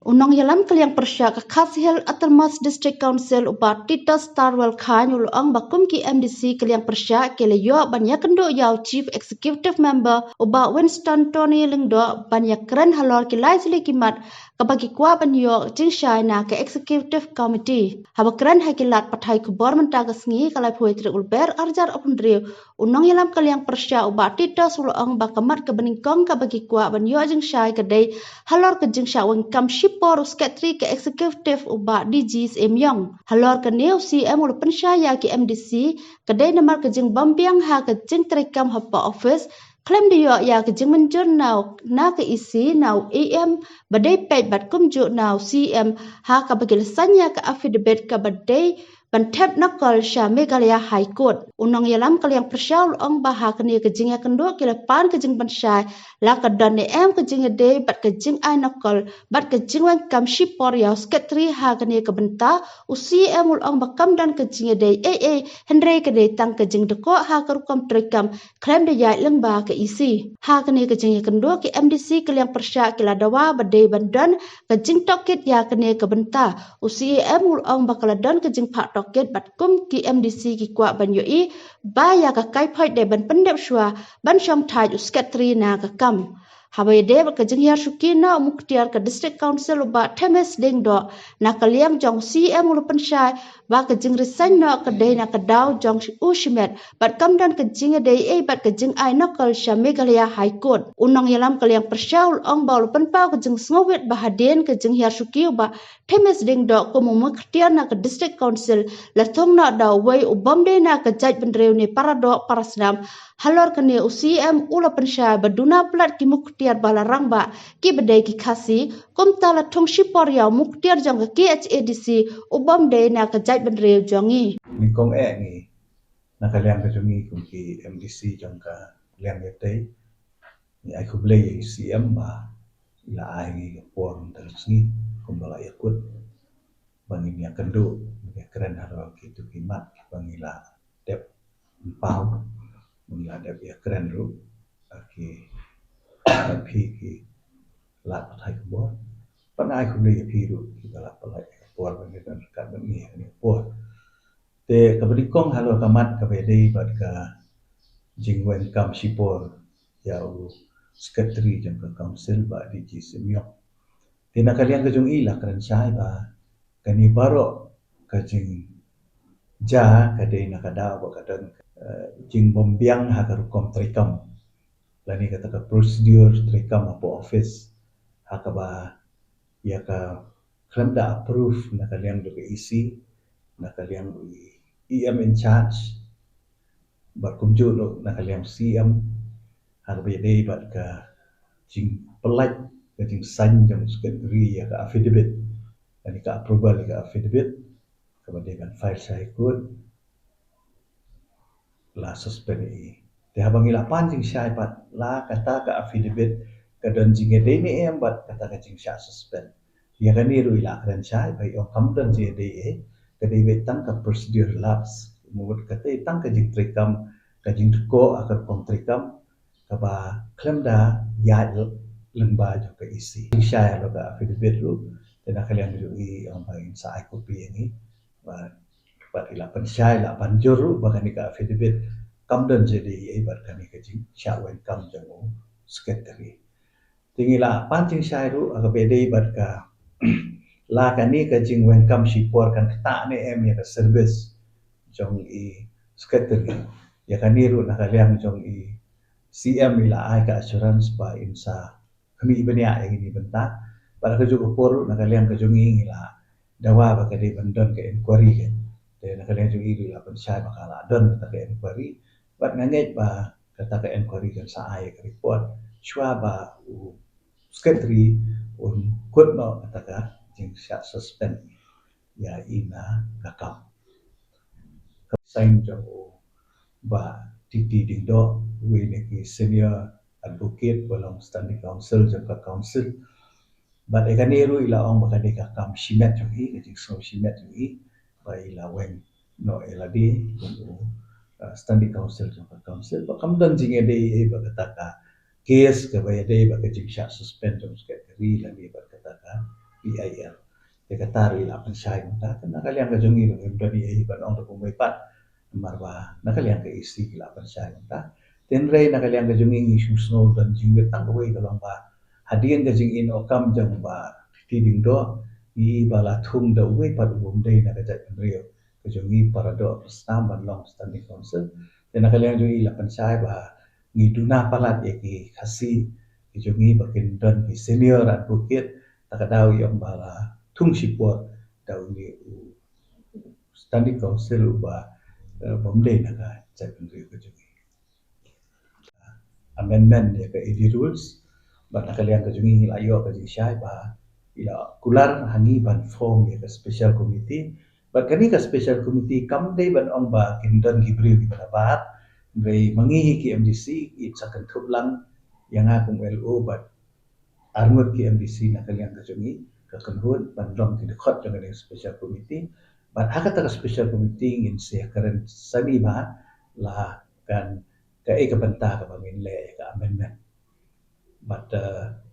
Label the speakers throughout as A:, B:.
A: Unang yalam kaliang persya ka Khashil Atalmas District Council ubat Tita Starwell Khan ulang bakum ki MDC kaliang persya kelayo banyak kendo yaw Chief Executive Member ubat Winston Tony Lingdo banyak keren halor kilai sili kimat kabagi kwa banyo jing syai na ke Executive Committee. Haba keren hakilat pathai kubor mentagas ngi kalai puai trik ulber arjar opundriu unang yalam kaliang persya ubat Tita ulang bakamat kebeningkong kabagi kwa banyo jing syai kedai halor ke jing syai wengkam Shipor Sekretari ke Eksekutif ubat DG Emyong. Halor ke Neo CM ulu pensyaya ke MDC kedai namar ke jing bambiang ha ke jing terekam hapa office klaim dia ya ke jing menjur nau na ke isi nau EM badai pet bat kumju nau CM ha ke bagil sanya ke affidavit ke badai bantep nakal Syah Meghalaya High Court. Unang yalam kaliang persyaul ong baha kini ke jing ya kendo ke lepan ke jing pensyai la ke dan em ke jing ade bat ke jing ai nakal bat ke jing wan kam Shipor yaw sekretari ha kini ke benta usi em ul ong bakam dan ke jing ade Henry ke de tang ke jing deko ha ke rukam terekam klaim de yai leng ba ke isi ha kini ke jing ya kendo ke MDC kaliang persya ke la dawa badai bandan ke jing tokit ya kini ke benta usi em ul ong bakaladan ke jing pak toket bat kum ki MDC ki kwa banyo i ba ya ka kai phai de ban pendep shwa ban shom thai sekretari na ka kam habai de ka jing ya shuki na muktiar ka district council ba Themes ding do na kaliam jong CM ulu pensyai ba ka jing resign na ka de na ka daw jong ushimet bat kam dan ka jing de bat ka jing ai nakal Syah Meghalaya High Court unang yalam kaliang persyaul ong ba ulu penpau ka jing snowet bahaden ka jing ya shuki ba Themes ding do ko muktiar na ka district council la thong na daw wai ubam de na ka jaj bendreu ni para do para senam halor kene UCM ula pensyai baduna plat ki muktiar balarang ba ki bedai ki khasi kum tala thong Shipor yaw muktiar jong ka KHADC ubam de na ka jaj bendreu jongi
B: ni kong ni nakaliang ka jongi kum ki MDC jong ka liang yetei ni ai kuble CM ba ila ai ngi por terus ni kum bala yakut bangi ni akendu ni keren haro ki tu kimat bangi la dep pau bangi la dep ya keren ru ki pi ki lat thai kubor panai kuble pi ru ki bala palai por bangi dan ka bangi ni por te kabadikong halo kamat kabedei bat ka jingwen kam Shipor yau sekretari jang ka council ba DG Semyong tina kalian ke jung ila keren syai ba kani baro ka jing ja kadei na kada ba kadang jing bombiang ha ka rukom trikam lani kata ka prosedur trikam apa office ha ka ba ya ka klaim da approve na kalian do isi na kalian EM in charge berkumju lo na kalian CM har bede bat ka jing pelat ka jing san jang sekretari ya ka affidavit dan ka approval ka affidavit kemudian file saya ikut la suspend i te habang ilapan jing syai pat la kata ka affidavit ka dan jing ede ni em bat kata ka jing syai suspend ya kan ni ru ila kan syai bai om kam dan jing ede ka de betang ka prosedur lapse mubut kata itang ka jing trikam ka jing ko akan kontrikam ka ba klem da ya lemba jo ka isi syai lo ka affidavit ru dan kalian ju i om bai sa kopi ni ba bat ila pen syai la banjur ru ba kan ka affidavit kam dan jadi ai bat kan ka jing sya wen kam jang sekretari tingila pancing syai ru ka bedei bat ka la kan ni ka jing wen kam Shipor kan ta ne em ya ka service jong i sekretari ya kan ni ru na kalian jong i CM ila ai ka assurance ba insa kami ibanya yang ini bentak pada kerja kupur na kalian ka jong i ila dawa ba ka de bandon ka inquiry kan de na kalian jong i ila pen syai bakala don ta ka inquiry bat nganget ba kata ka inquiry kan sa ai ka report shwa ba sekretari un kut no kata ka jing sya suspend ya ina kakam sign jong ba titi ding do we ni senior advocate belong standing council jong ka council but ekaniru ila ong bakade ka kam shimet jong hi jing so shimet jong hi ba ila wen no eladi standing council jong ka council ba kam dan jing ede ba kata ka case ka ba ede ba ka jing sya suspend jong sekretari lagi ba kata ka PIL dia kata ila pensyai mata kena kalian ke jungi dari ban ong tu mepat marwa na kalian ke isi ila pensyai mata tenrei na kalian ke jungi isu snow dan jingget tang wei dalam ba hadian ke jing in okam jang ba tiding do i bala thum da wei pat bum dei na ka jai penrio ke jungi para do stam ban long standing council dan na kalian jungi ila pensyai ba ngiduna palat ki khasi ke jungi bakin dan ki senior advocate takadaw yung bala thung sipot daw ni standing council ba bomday na ka secondary ko jungi amendment ya ka edi rules ba nakalian ka jungi layo ka jisay ba ila kular hangi ban form ya ka special committee ba kani ka special committee kam day ban ong ba kindan gibri di balabat ray mangihi ki MDC it's a lang yang akong LO ba arngot ki MDC nakalian ka jungi kakanhun bandong ki dekat dengan special committee but hakata ka special committee in siya karen sabi ba lah kan ka banta ka bangin le ka amendment but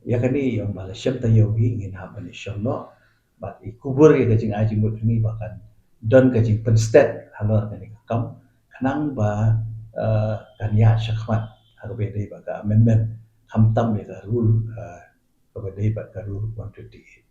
B: ya kani yung bala syam tayo ingin haban isyong no but ikubur ya kajing aji mut ni bahkan don kajing penstet halor kani kam kanang ba kan ya syakmat harbede ba ka amendment hamtam ya ka rule ka badai ba ka rule 128